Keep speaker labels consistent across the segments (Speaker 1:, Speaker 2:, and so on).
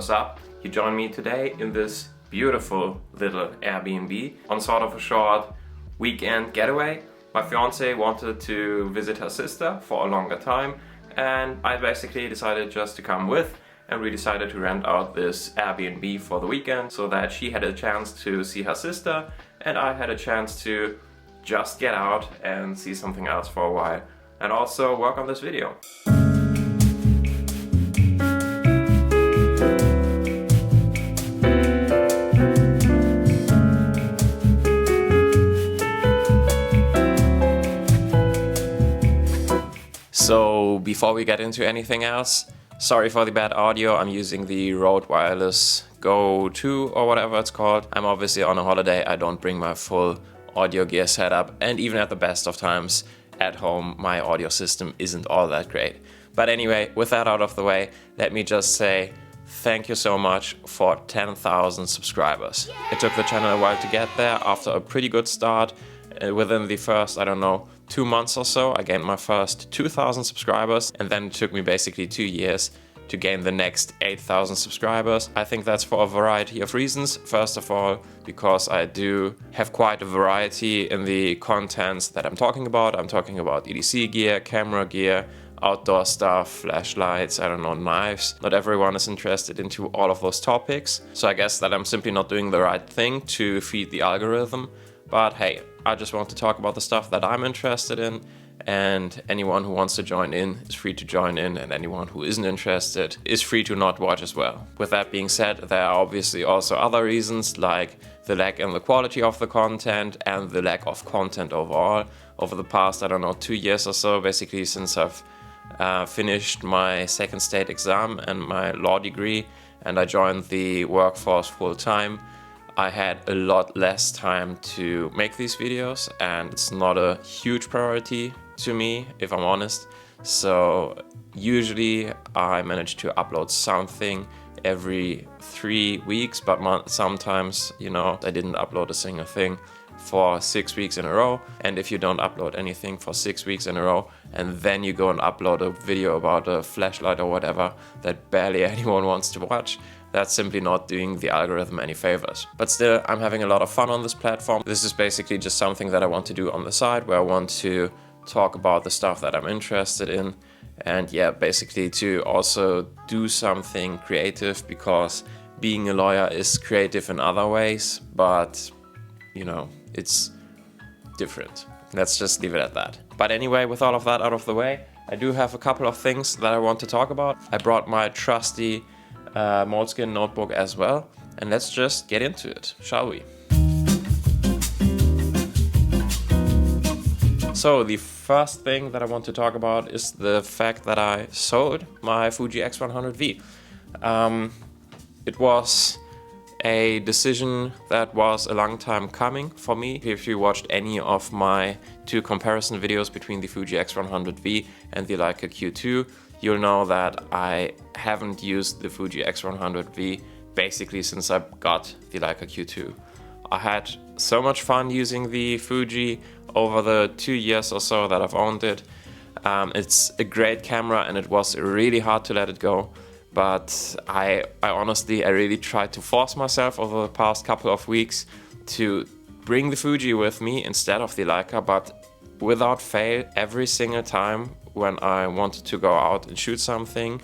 Speaker 1: what's up? You join me today in this beautiful little Airbnb on sort of a short weekend getaway. My fiance wanted to visit her sister for a longer time, and I basically decided just to come with, and we decided to rent out this Airbnb for the weekend so that she had a chance to see her sister and I had a chance to just get out and see something else for a while and also work on this video. So before we get into anything else, sorry for the bad audio. I'm using the Rode Wireless Go 2 or whatever it's called. I'm obviously on a holiday. I don't bring my full audio gear setup, and even at the best of times at home, my audio system isn't all that great. But anyway, with that out of the way, let me just say thank you so much for 10,000 subscribers. It took the channel a while to get there. After a pretty good start, within the first, 2 months or so, I gained my first 2,000 subscribers, and then it took me basically 2 years to gain the next 8,000 subscribers. I think that's for a variety of reasons. First of all, because I do have quite a variety in the contents that I'm talking about. I'm talking about EDC gear, camera gear, outdoor stuff, flashlights, knives. Not everyone is interested into all of those topics. So I guess that I'm simply not doing the right thing to feed the algorithm. But hey, I just want to talk about the stuff that I'm interested in, and anyone who wants to join in is free to join in, and anyone who isn't interested is free to not watch as well. With that being said, there are obviously also other reasons, like the lack in the quality of the content and the lack of content overall. Over the past, 2 years or so, basically since I've finished my second state exam and my law degree and I joined the workforce full time, I had a lot less time to make these videos, and it's not a huge priority to me, if I'm honest. So usually I manage to upload something every 3 weeks, but sometimes, I didn't upload a single thing for 6 weeks in a row. And if you don't upload anything for 6 weeks in a row, and then you go and upload a video about a flashlight or whatever that barely anyone wants to watch, that's simply not doing the algorithm any favors. But still, I'm having a lot of fun on this platform. This is basically just something that I want to do on the side, where I want to talk about the stuff that I'm interested in. And yeah, basically to also do something creative, because being a lawyer is creative in other ways, but it's different. Let's just leave it at that. But anyway, with all of that out of the way, I do have a couple of things that I want to talk about. I brought my trusty Moleskine notebook as well, and let's just get into it, shall we? So the first thing that I want to talk about is the fact that I sold my Fuji X100V. It was a decision that was a long time coming for me. If you watched any of my 2 comparison videos between the Fuji X100V and the Leica Q2, you'll know that I haven't used the Fuji X100V basically since I got the Leica Q2. I had so much fun using the Fuji over the 2 years or so that I've owned it. It's a great camera, and it was really hard to let it go. But I honestly really tried to force myself over the past couple of weeks to bring the Fuji with me instead of the Leica, but without fail, every single time when I wanted to go out and shoot something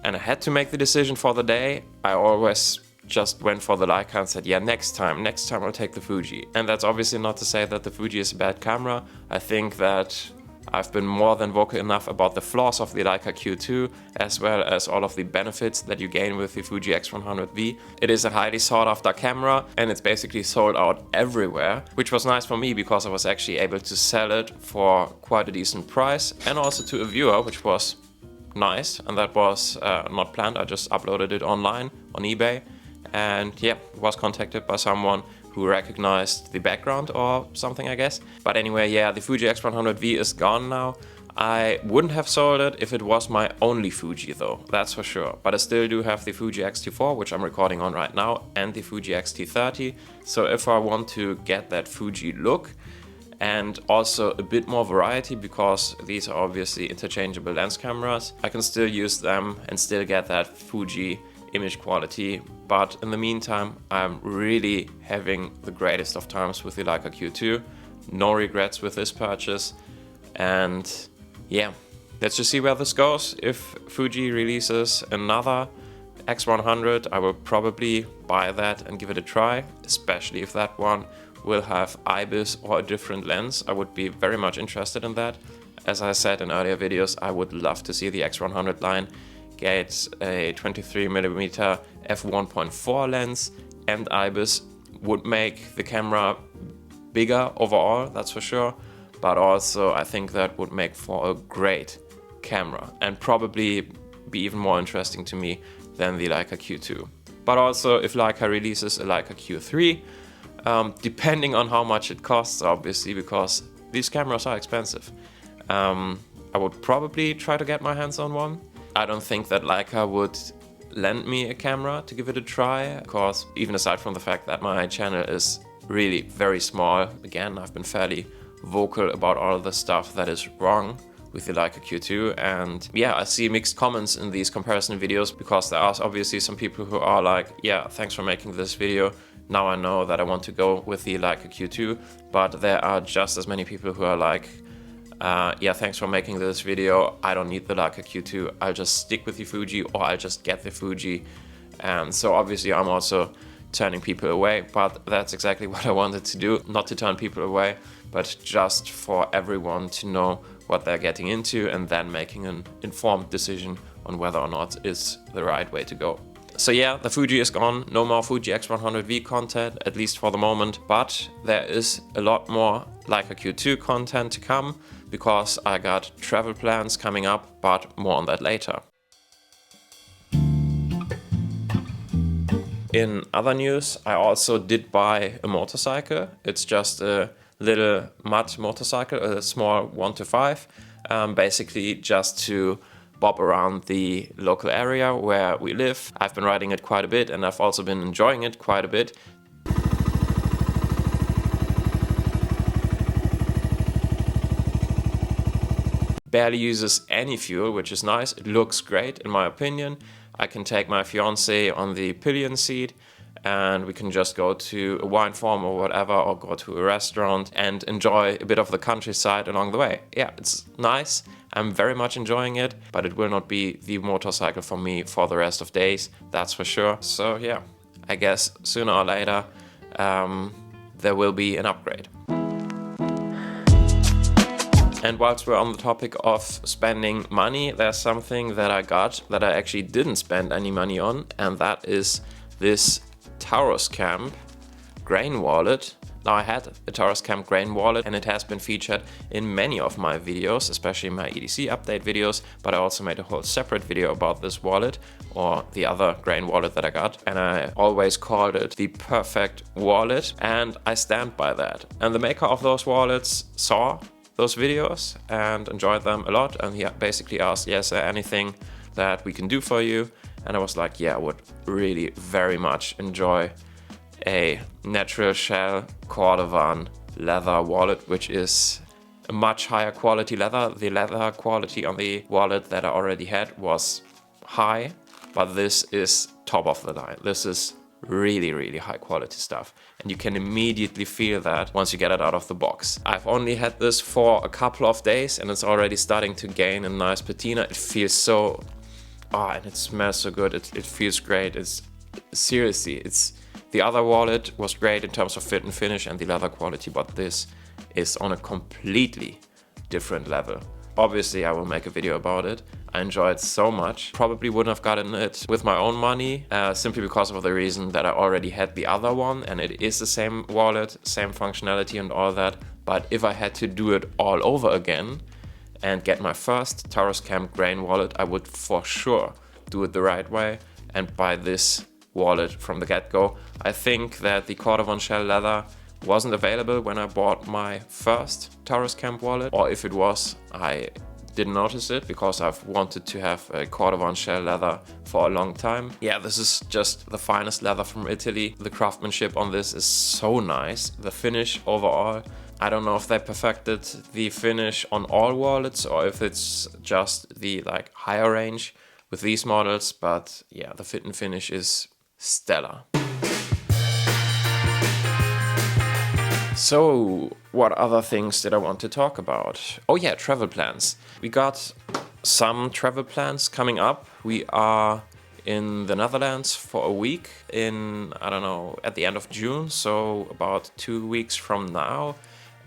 Speaker 1: and I had to make the decision for the day, I always just went for the Leica and said, yeah, next time I'll take the Fuji. And that's obviously not to say that the Fuji is a bad camera. I think that I've been more than vocal enough about the flaws of the Leica Q2, as well as all of the benefits that you gain with the Fuji X100V. It is a highly sought after camera, and it's basically sold out everywhere, which was nice for me because I was actually able to sell it for quite a decent price, and also to a viewer, which was nice. And that was not planned. I just uploaded it online on eBay, and yeah, was contacted by someone who recognized the background or something, I guess. But anyway, yeah, the Fuji X100V is gone now. I wouldn't have sold it if it was my only Fuji though, that's for sure. But I still do have the Fuji X-T4, which I'm recording on right now, and the Fuji X-T30. So if I want to get that Fuji look and also a bit more variety, because these are obviously interchangeable lens cameras, I can still use them and still get that Fuji image quality. But in the meantime, I'm really having the greatest of times with the Leica Q2. No regrets with this purchase. And yeah, let's just see where this goes. If Fuji releases another X100, I will probably buy that and give it a try, especially if that one will have IBIS or a different lens. I would be very much interested in that. As I said in earlier videos, I would love to see the X100 line get a 23mm f1.4 lens, and IBIS would make the camera bigger overall, that's for sure, but also I think that would make for a great camera and probably be even more interesting to me than the Leica Q2. But also if Leica releases a Leica Q3, depending on how much it costs, obviously, because these cameras are expensive, I would probably try to get my hands on one. I don't think that Leica would lend me a camera to give it a try, because even aside from the fact that my channel is really very small, again, I've been fairly vocal about all of the stuff that is wrong with the Leica Q2, and yeah, I see mixed comments in these comparison videos, because there are obviously some people who are like, yeah, thanks for making this video, now I know that I want to go with the Leica Q2, but there are just as many people who are like, yeah, thanks for making this video, I don't need the Leica Q2, I'll just stick with the Fuji, or I'll just get the Fuji. And so obviously I'm also turning people away, but that's exactly what I wanted to do, not to turn people away, but just for everyone to know what they're getting into and then making an informed decision on whether or not it's the right way to go. So yeah, the Fuji is gone, no more Fuji X100V content, at least for the moment, but there is a lot more Leica Q2 content to come, because I got travel plans coming up, but more on that later. In other news, I also did buy a motorcycle. It's just a little mud motorcycle, a small 1-5, basically just to bob around the local area where we live. I've been riding it quite a bit, and I've also been enjoying it quite a bit. Barely uses any fuel, which is nice. It looks great in my opinion. I can take my fiance on the pillion seat and we can just go to a wine farm or whatever, or go to a restaurant and enjoy a bit of the countryside along the way. Yeah, it's nice. I'm very much enjoying it, but it will not be the motorcycle for me for the rest of days, that's for sure. So yeah, I guess sooner or later there will be an upgrade. And whilst we're on the topic of spending money, there's something that I got that I actually didn't spend any money on, and that is this Taurus Camp grain wallet. Now, I had a Taurus Camp grain wallet and it has been featured in many of my videos, especially my EDC update videos, but I also made a whole separate video about this wallet, or the other grain wallet that I got, and I always called it the perfect wallet, and I stand by that. And the maker of those wallets saw those videos and enjoyed them a lot, and he basically asked, yes, is there anything that we can do for you? And I was like, yeah, I would really very much enjoy a natural shell Cordovan leather wallet, which is a much higher quality leather. The leather quality on the wallet that I already had was high, but this is top of the line. This is really high quality stuff, and you can immediately feel that once you get it out of the box. I've only had this for a couple of days and it's already starting to gain a nice patina. It feels so, and it smells so good. It feels great. It's seriously, the other wallet was great in terms of fit and finish and the leather quality, but this is on a completely different level. Obviously, I will make a video about it. I enjoy it so much. Probably wouldn't have gotten it with my own money, simply because of the reason that I already had the other one and it is the same wallet, same functionality and all that. But if I had to do it all over again and get my first Taurus Camp grain wallet, I would for sure do it the right way and buy this wallet from the get-go. I think that the Cordovan shell leather wasn't available when I bought my first Taurus Camp wallet, or if it was, I didn't notice it because I've wanted to have a Cordovan shell leather for a long time. Yeah, this is just the finest leather from Italy. The craftsmanship on this is so nice. The finish overall, I don't know if they perfected the finish on all wallets or if it's just the higher range with these models, but yeah, the fit and finish is stellar. So, what other things did I want to talk about? Oh yeah, travel plans. We got some travel plans coming up. We are in the Netherlands for a week in, I don't know, at the end of June, so about 2 weeks from now.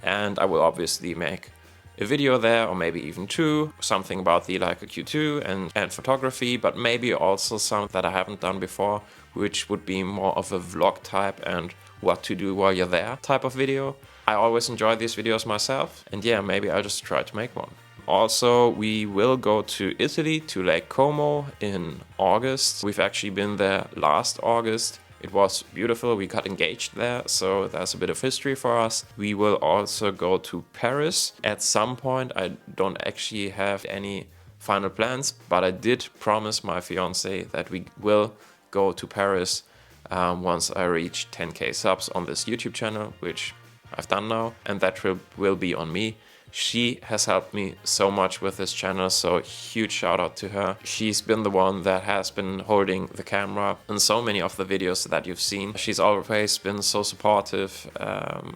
Speaker 1: And I will obviously make a video there, or maybe even two, something about the Leica Q2 and photography, but maybe also some that I haven't done before, which would be more of a vlog type and what to do while you're there type of video. I always enjoy these videos myself, and yeah, maybe I'll just try to make one. Also, we will go to Italy, to Lake Como in August. We've actually been there last August. It was beautiful, we got engaged there, so there's a bit of history for us. We will also go to Paris at some point. I don't actually have any final plans, but I did promise my fiance that we will go to Paris once I reach 10k subs on this YouTube channel, which I've done now, and that trip will be on me. She has helped me so much with this channel, so huge shout out to her. She's been the one that has been holding the camera in so many of the videos that you've seen. She's always been so supportive,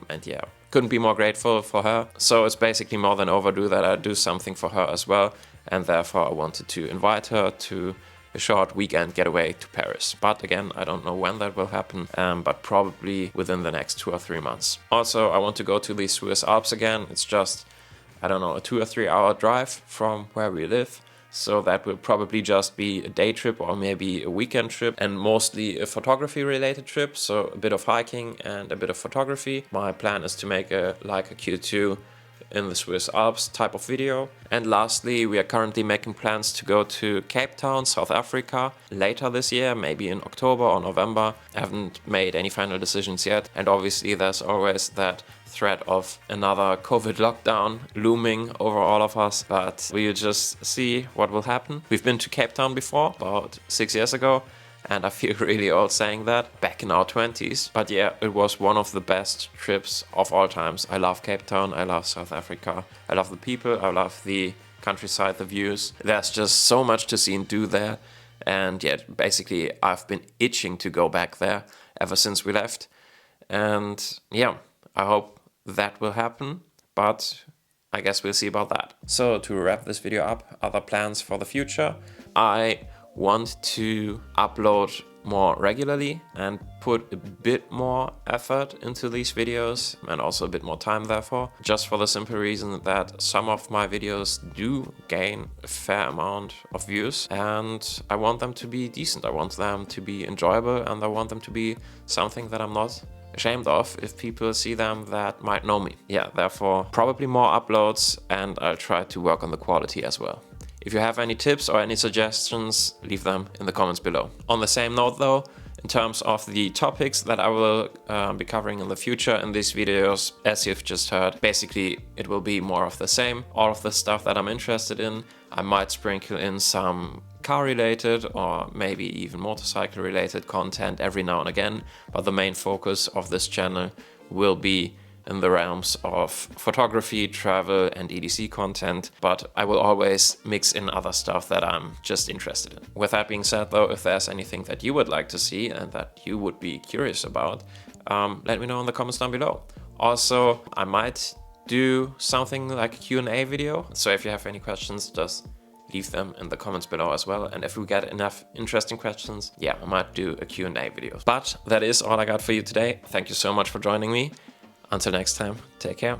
Speaker 1: and yeah, couldn't be more grateful for her. So it's basically more than overdue that I do something for her as well, and therefore I wanted to invite her to a short weekend getaway to Paris. But again, I don't know when that will happen, but probably within the next 2 or 3 months. Also, I want to go to the Swiss Alps again. It's just, I don't know, a 2 or 3 hour drive from where we live. So that will probably just be a day trip or maybe a weekend trip, and mostly a photography related trip. So a bit of hiking and a bit of photography. My plan is to make a Leica Q2 in the Swiss Alps type of video. And lastly, we are currently making plans to go to Cape Town, South Africa later this year, maybe in October or November. I haven't made any final decisions yet, and obviously there's always that threat of another COVID lockdown looming over all of us, but we'll just see what will happen. We've been to Cape Town before, about 6 years ago, and I feel really old saying that, back in our 20s. But yeah, it was one of the best trips of all times. I love Cape Town, I love South Africa, I love the people, I love the countryside, the views. There's just so much to see and do there. And yeah, basically I've been itching to go back there ever since we left. And yeah, I hope that will happen, but I guess we'll see about that. So to wrap this video up, other plans for the future. I want to upload more regularly and put a bit more effort into these videos, and also a bit more time therefore, just for the simple reason that some of my videos do gain a fair amount of views, and I want them to be decent, I want them to be enjoyable, and I want them to be something that I'm not ashamed of if people see them that might know me. Yeah, therefore probably more uploads, and I'll try to work on the quality as well. If you have any tips or any suggestions, leave them in the comments below. On the same note though, in terms of the topics that I will be covering in the future in these videos, as you've just heard, basically it will be more of the same. All of the stuff that I'm interested in, I might sprinkle in some car related or maybe even motorcycle related content every now and again, but the main focus of this channel will be in the realms of photography, travel and EDC content, but I will always mix in other stuff that I'm just interested in. With that being said though, if there's anything that you would like to see and that you would be curious about, let me know in the comments down below. Also, I might do something like a Q&A video, so if you have any questions, just leave them in the comments below as well, and if we get enough interesting questions, yeah, I might do a Q&A video. But that is all I got for you today. Thank you so much for joining me. Until next time, take care.